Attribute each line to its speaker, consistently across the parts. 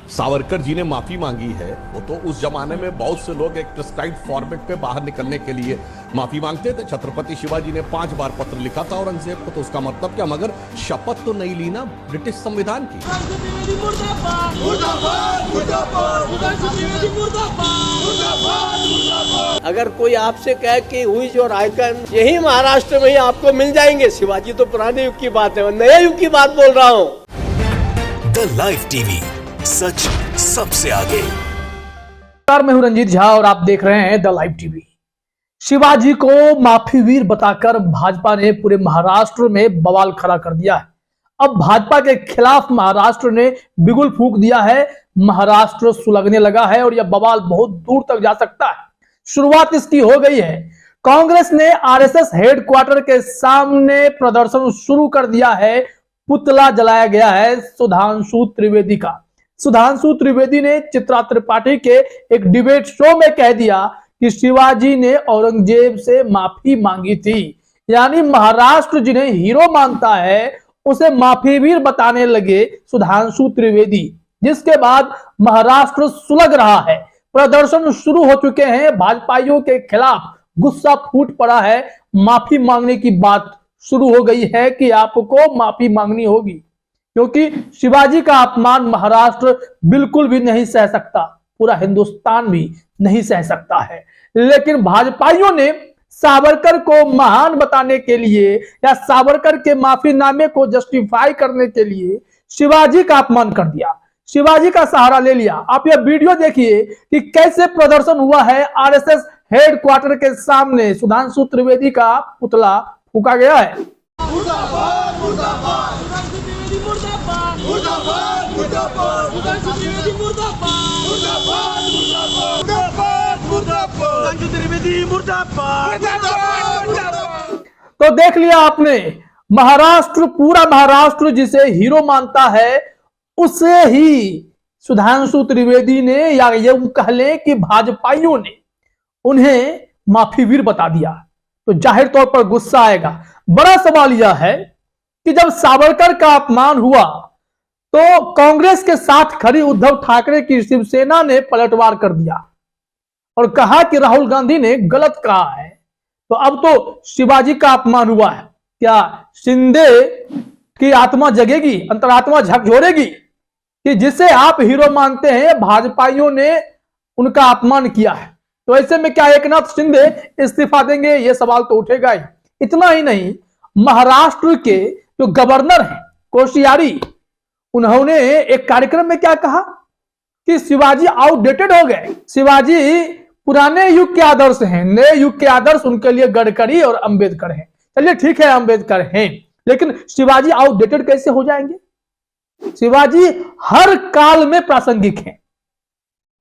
Speaker 1: सावरकर जी ने माफी मांगी है, वो तो उस जमाने में बहुत से लोग एक प्रिस्क्राइब्ड फॉर्मेट पे बाहर निकलने के लिए माफी मांगते थे। छत्रपति शिवाजी ने 5 बार पत्र लिखा था औरंगजेब को, तो उसका मतलब क्या, मगर शपथ तो नहीं ली ना ब्रिटिश संविधान की।
Speaker 2: अगर कोई आपसे कहे कि हु इज योर आइकन, यही महाराष्ट्र में ही आपको मिल जाएंगे। शिवाजी तो पुराने युग की बात है, नए युग की बात बोल रहा हूँ।
Speaker 3: द लाइव टीवी, सच सबसे आगे।
Speaker 4: नमस्कार, मैं हूं रंजीत झा और आप देख रहे हैं द लाइव टीवी। शिवाजी को माफी वीर बताकर भाजपा ने पूरे महाराष्ट्र में बवाल खड़ा कर दिया है। अब भाजपा के खिलाफ महाराष्ट्र ने बिगुल फूंक दिया है, महाराष्ट्र सुलगने लगा है और यह बवाल बहुत दूर तक जा सकता है। शुरुआत इसकी हो गई है। कांग्रेस ने आरएसएस हेडक्वार्टर के सामने प्रदर्शन शुरू कर दिया है। पुतला जलाया गया है सुधांशु त्रिवेदी का। सुधांशु त्रिवेदी ने चित्रा त्रिपाठी के एक डिबेट शो में कह दिया कि शिवाजी ने औरंगजेब से माफी मांगी थी, यानी महाराष्ट्र जिन्हें हीरो मानता है उसे माफी वीर बताने लगे सुधांशु त्रिवेदी, जिसके बाद महाराष्ट्र सुलग रहा है। प्रदर्शन शुरू हो चुके हैं, भाजपाइयों के खिलाफ गुस्सा फूट पड़ा है, माफी मांगने की बात शुरू हो गई है कि आपको माफी मांगनी होगी, क्योंकि शिवाजी का अपमान महाराष्ट्र बिल्कुल भी नहीं सह सकता, पूरा हिंदुस्तान भी नहीं सह सकता है। लेकिन भाजपाइयों ने सावरकर को महान बताने के लिए या सावरकर के माफीनामे को जस्टिफाई करने के लिए शिवाजी का अपमान कर दिया, शिवाजी का सहारा ले लिया। आप यह वीडियो देखिए कि कैसे प्रदर्शन हुआ है। आरएसएस हेडक्वार्टर के सामने सुधांशु त्रिवेदी का पुतला फूंका गया है। तो देख लिया आपने, महाराष्ट्र, पूरा महाराष्ट्र जिसे हीरो मानता है उसे ही सुधांशु त्रिवेदी ने, या यूं कह लें कि भाजपाइयों ने उन्हें माफी वीर बता दिया, तो जाहिर तौर पर गुस्सा आएगा। बड़ा सवाल यह है कि जब सावरकर का अपमान हुआ तो कांग्रेस के साथ खड़ी उद्धव ठाकरे की शिवसेना ने पलटवार कर दिया और कहा कि राहुल गांधी ने गलत कहा है। तो अब तो शिवाजी का अपमान हुआ है, क्या शिंदे की आत्मा जगेगी, अंतरात्मा झकझोरेगी कि जिसे आप हीरो मानते हैं भाजपाइयों ने उनका अपमान किया है? तो ऐसे में क्या एकनाथ शिंदे इस्तीफा देंगे? यह सवाल तो उठेगा ही। इतना ही नहीं, महाराष्ट्र के जो गवर्नर हैं कोश्यारी, उन्होंने एक कार्यक्रम में क्या कहा कि शिवाजी आउटडेटेड हो गए, शिवाजी पुराने युग के आदर्श हैं, नए युग के आदर्श उनके लिए गडकरी और अंबेडकर हैं। चलिए ठीक है, अंबेडकर हैं, लेकिन शिवाजी आउटडेटेड कैसे हो जाएंगे? शिवाजी हर काल में प्रासंगिक हैं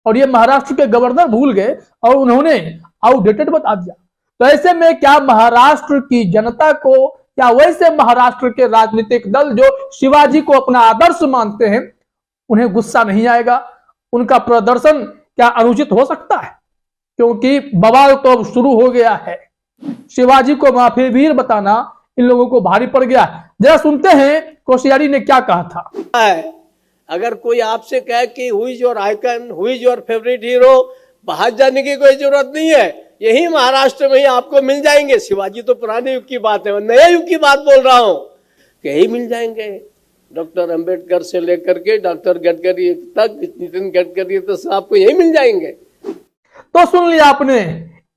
Speaker 4: और ये महाराष्ट्र के गवर्नर भूल गए और उन्होंने आउटडेटेड बता दिया। तो ऐसे में क्या महाराष्ट्र की जनता को, या वैसे महाराष्ट्र के राजनीतिक दल जो शिवाजी को अपना आदर्श मानते हैं, उन्हें गुस्सा नहीं आएगा? उनका प्रदर्शन क्या अनुचित हो सकता है? क्योंकि बवाल तो अब शुरू हो गया है। शिवाजी को माफी वीर बताना इन लोगों को भारी पड़ गया। जरा सुनते हैं कोश्यारी ने क्या कहा था।
Speaker 2: अगर कोई आपसे कहे कि who is your icon, who is your favourite hero, बाहर जाने की कोई जरूरत नहीं है, यही महाराष्ट्र में ही आपको मिल जाएंगे। शिवाजी तो पुराने युग की बात है, नए युग की बात बोल रहा हूँ, यही मिल जाएंगे। डॉक्टर अंबेडकर से लेकर के डॉक्टर गडकरी तक, नितिन गडकरी तो आपको यही मिल जाएंगे।
Speaker 4: तो सुन लिया आपने,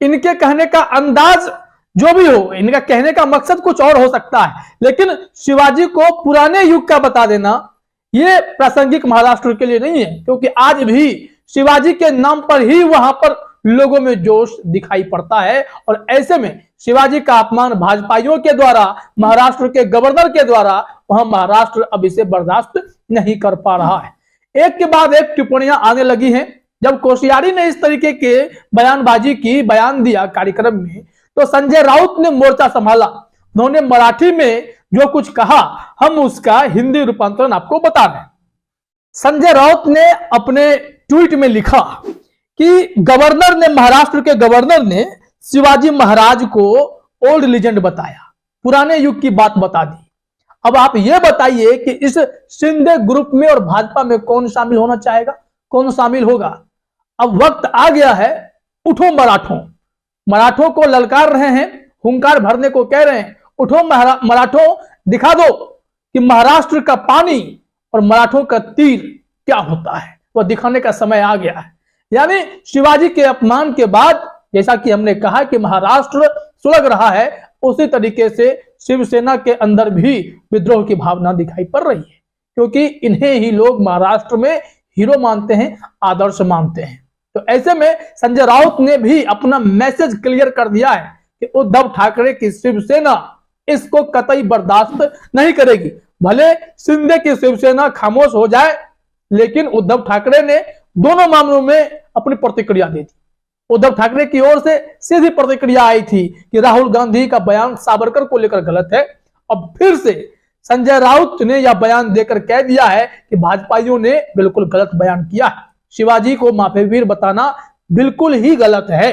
Speaker 4: इनके कहने का अंदाज जो भी हो, इनका कहने का मकसद कुछ और हो सकता है, लेकिन शिवाजी को पुराने युग का बता देना यह प्रासंगिक महाराष्ट्र के लिए नहीं है, क्योंकि आज भी शिवाजी के नाम पर ही वहां पर लोगों में जोश दिखाई पड़ता है। और ऐसे में शिवाजी का अपमान भाजपाइयों के द्वारा, महाराष्ट्र के गवर्नर के द्वारा, वहां महाराष्ट्र अब इसे बर्दाश्त नहीं कर पा रहा है। एक के बाद एक टिप्पणियां आने लगी हैं। जब कोश्यारी ने इस तरीके के बयानबाजी की, बयान दिया कार्यक्रम में, तो संजय राउत ने मोर्चा संभाला। उन्होंने मराठी में जो कुछ कहा, हम उसका हिंदी रूपांतरण आपको बता रहे हैं। संजय राउत ने अपने ट्वीट में लिखा कि गवर्नर ने, महाराष्ट्र के गवर्नर ने शिवाजी महाराज को ओल्ड लीजेंड बताया, पुराने युग की बात बता दी। अब आप ये बताइए कि इस शिंदे ग्रुप में और भाजपा में कौन शामिल होना चाहेगा, कौन शामिल होगा। अब वक्त आ गया है, उठो मराठों। मराठों को ललकार रहे हैं, हुंकार भरने को कह रहे हैं, उठो मराठों, दिखा दो कि महाराष्ट्र का पानी और मराठों का तीर क्या होता है, वह दिखाने का समय आ गया है। यानी शिवाजी के अपमान के बाद जैसा कि हमने कहा कि महाराष्ट्र सुलग रहा है, उसी तरीके से शिवसेना के अंदर भी विद्रोह की भावना दिखाई पड़ रही है, क्योंकि इन्हें ही लोग महाराष्ट्र में हीरो मानते हैं, आदर्श मानते हैं। तो ऐसे में संजय राउत ने भी अपना मैसेज क्लियर कर दिया है कि उद्धव ठाकरे की शिवसेना इसको कतई बर्दाश्त नहीं करेगी। भले शिंदे की शिवसेना खामोश हो जाए, लेकिन उद्धव ठाकरे ने दोनों मामलों में अपनी प्रतिक्रिया दी थी। उद्धव ठाकरे की ओर से सीधी प्रतिक्रिया आई थी कि राहुल गांधी का बयान सावरकर को लेकर गलत है। अब फिर से संजय राउत ने यह बयान देकर कह दिया है कि भाजपाइयों ने बिल्कुल गलत बयान किया है, शिवाजी को माफीवीर बताना बिल्कुल ही गलत है।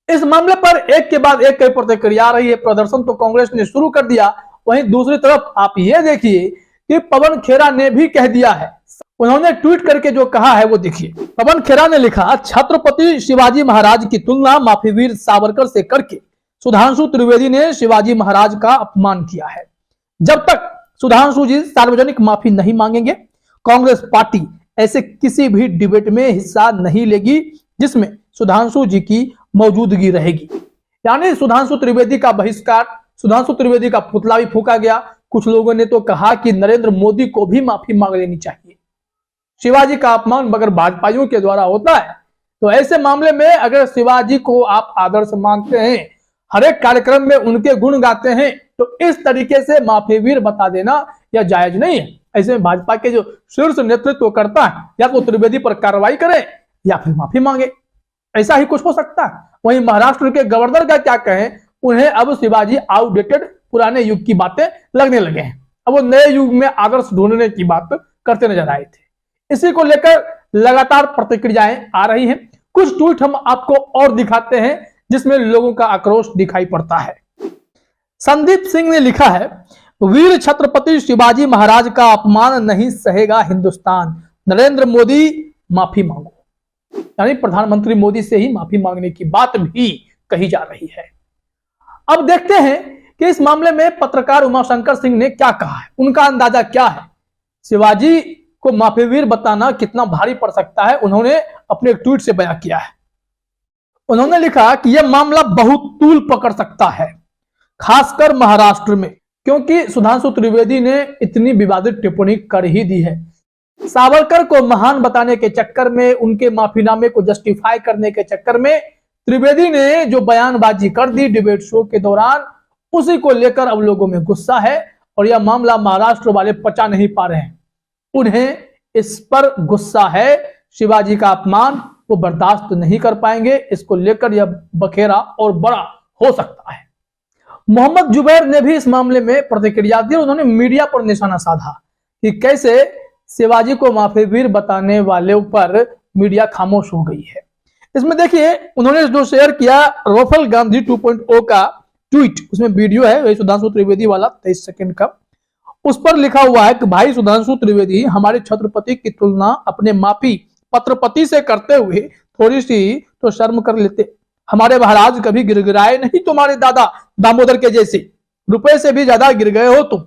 Speaker 4: इस मामले पर एक के बाद एक कई प्रतिक्रिया आ रही है। प्रदर्शन तो कांग्रेस ने शुरू कर दिया, वहीं दूसरी तरफ आप ये देखिए कि पवन खेरा ने भी कह दिया है। उन्होंने ट्वीट करके जो कहा है वो देखिए। पवन खेरा ने लिखा, छत्रपति शिवाजी महाराज की तुलना माफीवीर सावरकर से करके सुधांशु त्रिवेदी ने शिवाजी महाराज का अपमान किया है। जब तक सुधांशु जी सार्वजनिक माफी नहीं मांगेंगे, कांग्रेस पार्टी ऐसे किसी भी डिबेट में हिस्सा नहीं लेगी जिसमें सुधांशु जी की मौजूदगी रहेगी। यानी सुधांशु त्रिवेदी का बहिष्कार, सुधांशु त्रिवेदी का पुतला भी फूंका गया। कुछ लोगों ने तो कहा कि नरेंद्र मोदी को भी माफी मांग लेनी चाहिए। शिवाजी का अपमान अगर भाजपाइयों के द्वारा होता है, तो ऐसे मामले में अगर शिवाजी को आप आदर्श मानते हैं, हर एक कार्यक्रम में उनके गुण गाते हैं, तो इस तरीके से माफीवीर बता देना यह जायज नहीं है। ऐसे में भाजपा के जो शीर्ष नेतृत्व करता है, या तो त्रिवेदी पर कार्रवाई करे या फिर माफी मांगे, ऐसा ही कुछ हो सकता है। वहीं महाराष्ट्र के गवर्नर का क्या कहें, उन्हें अब शिवाजी आउटडेटेड पुराने युग की बातें लगने लगे हैं। अब वो नए युग में आदर्श ढूंढने की बात करते नजर आए थे। इसी को लेकर लगातार प्रतिक्रियाएं आ रही हैं। कुछ ट्वीट हम आपको और दिखाते हैं जिसमें लोगों का आक्रोश दिखाई पड़ता है। संदीप सिंह ने लिखा है, वीर छत्रपति शिवाजी महाराज का अपमान नहीं सहेगा हिंदुस्तान, नरेंद्र मोदी माफी मांगो। यानी प्रधानमंत्री मोदी से ही माफी मांगने की बात भी कही जा रही है। अब देखते हैं कि इस मामले में पत्रकार उमाशंकर सिंह ने क्या कहा है, उनका अंदाजा क्या है। शिवाजी को माफीवीर बताना कितना भारी पड़ सकता है, उन्होंने अपने एक ट्वीट से बयां किया है। उन्होंने लिखा कि यह मामला बहुत तूल पकड़ सकता है, खासकर महाराष्ट्र में, क्योंकि सुधांशु त्रिवेदी ने इतनी विवादित टिप्पणी कर ही दी है। सावरकर को महान बताने के चक्कर में, उनके माफीनामे को जस्टिफाई करने के चक्कर में त्रिवेदी ने जो बयानबाजी कर दी डिबेट शो के दौरान, उसी को लेकर अब लोगों में गुस्सा है और यह मामला महाराष्ट्र वाले पचा नहीं पा रहे हैं। उन्हें इस पर गुस्सा है, शिवाजी का अपमान वो बर्दाश्त नहीं कर पाएंगे। इसको लेकर यह बखेरा और बड़ा हो सकता है। मोहम्मद जुबैर ने भी इस मामले में प्रतिक्रिया दी। उन्होंने मीडिया पर निशाना साधा कि कैसे शिवाजी को माफीवीर बताने वाले पर मीडिया खामोश हो गई है। इसमें देखिए उन्होंने जो शेयर किया राहुल गांधी 2.0 का ट्वीट, उसमें वीडियो है वही सुधांशु त्रिवेदी वाला 23 सेकंड का। उस पर लिखा हुआ है कि भाई सुधांशु त्रिवेदी हमारे छत्रपति की तुलना अपने माफी पत्रपति से करते हुए थोड़ी सी तो शर्म कर लेते। हमारे महाराज कभी गिरगिराए नहीं, तुम्हारे दादा दामोदर के जैसे रुपए से भी ज्यादा गिर गए हो तुम।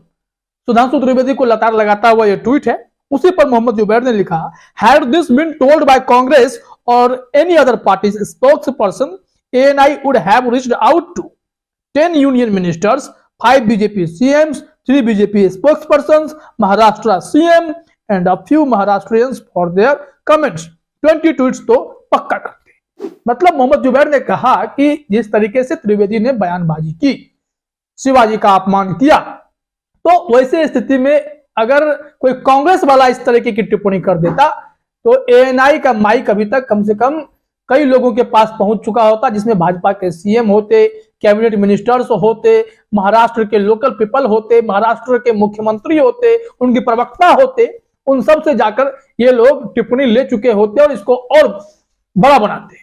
Speaker 4: सुधांशु त्रिवेदी को लताड़ लगाता हुआ यह ट्वीट है। उसी पर मोहम्मद जुबैर ने लिखा, had this been told by Congress or any other party's spokesperson, ANI would have reached out to 10 union ministers, 5 BJP CMs, 3 BJP spokespersons, Maharashtra CM and a few Maharashtrians for their comments. 20 tweets तो पक्का करते। मतलब मोहम्मद जुबैर ने कहा कि जिस तरीके से त्रिवेदी ने बयानबाजी की, शिवाजी का अपमान किया, तो वैसे स्थिति में अगर कोई कांग्रेस वाला इस तरीके की टिप्पणी कर देता तो एएनआई का माइक अभी तक कम से कम कई लोगों के पास पहुंच चुका होता, जिसमें भाजपा के सीएम होते, कैबिनेट मिनिस्टर्स होते, महाराष्ट्र के लोकल पीपल होते, महाराष्ट्र के मुख्यमंत्री होते, उनके प्रवक्ता होते, उन सब से जाकर ये लोग टिप्पणी ले चुके होते और इसको और बड़ा बनाते।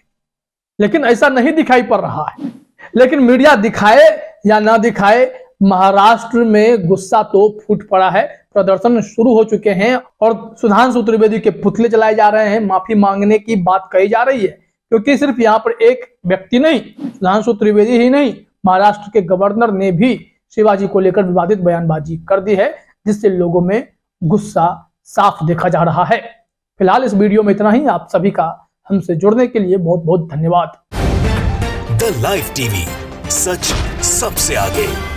Speaker 4: लेकिन ऐसा नहीं दिखाई पड़ रहा है। लेकिन मीडिया दिखाए या ना दिखाए, महाराष्ट्र में गुस्सा तो फूट पड़ा है, प्रदर्शन शुरू हो चुके हैं और सुधांशु त्रिवेदी के पुतले जलाए जा रहे हैं, माफी मांगने की बात कही जा रही है। क्योंकि सिर्फ यहाँ पर एक व्यक्ति नहीं, सुधांशु त्रिवेदी ही नहीं, महाराष्ट्र के गवर्नर ने भी शिवाजी को लेकर विवादित बयानबाजी कर दी है, जिससे लोगों में गुस्सा साफ देखा जा रहा है। फिलहाल इस वीडियो में इतना ही। आप सभी का हमसे जुड़ने के लिए बहुत बहुत धन्यवाद।
Speaker 3: द लाइव टीवी, सच सबसे आगे।